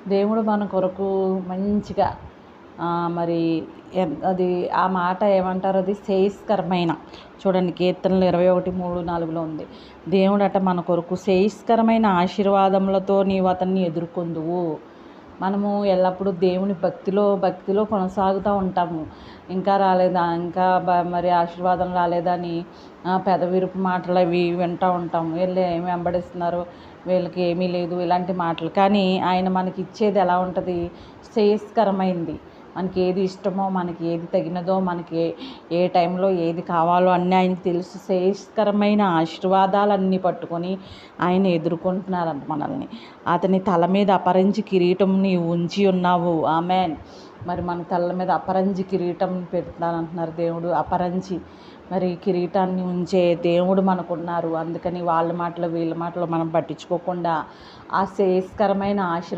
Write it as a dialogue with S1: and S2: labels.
S1: దేవుడు మన కొరకు మంచిగా మరి అది ఆ మాట ఏమంటారు, అది శ్రేయస్కరమైన, చూడండి కీర్తనలు 21:3-4 ఉంది. దేవుడట మన కొరకు శ్రేయస్కరమైన ఆశీర్వాదములతో నీవు అతన్ని ఎదుర్కొందువు. మనము ఎల్లప్పుడూ దేవుని భక్తిలో కొనసాగుతూ ఉంటాము. ఇంకా రాలేదా, ఇంకా మరి ఆశీర్వాదం రాలేదా అని పెదవిరుపు మాటలు అవి వింటూ ఉంటాము. వీళ్ళు ఏమి వెంబడిస్తున్నారు, వీళ్ళకి ఏమీ లేదు, ఇలాంటి మాటలు. కానీ ఆయన మనకి ఇచ్చేది ఎలా ఉంటుంది, శ్రేయస్కరమైంది. మనకి ఏది ఇష్టమో, మనకి ఏది తగినదో, మనకి ఏ టైంలో ఏది కావాలో అన్నీ ఆయనకి తెలుసు. శ్రేయస్కరమైన ఆశీర్వాదాలన్నీ పట్టుకొని ఆయన ఎదుర్కొంటున్నారంట మనల్ని. అతని తల మీద అపరంజి కిరీటం నీవు ఉంచి ఉన్నావు. ఆమెన్. మరి మన తల మీద అపరంజి కిరీటం పెడతానంటున్నారు దేవుడు. అపరంజి మరి కిరీటాన్ని ఉంచే దేవుడు మనకున్నారు. అందుకని వాళ్ళ మాటలు వీళ్ళ మాటలు మనం పట్టించుకోకుండా ఆ శ్రేయస్కరమైన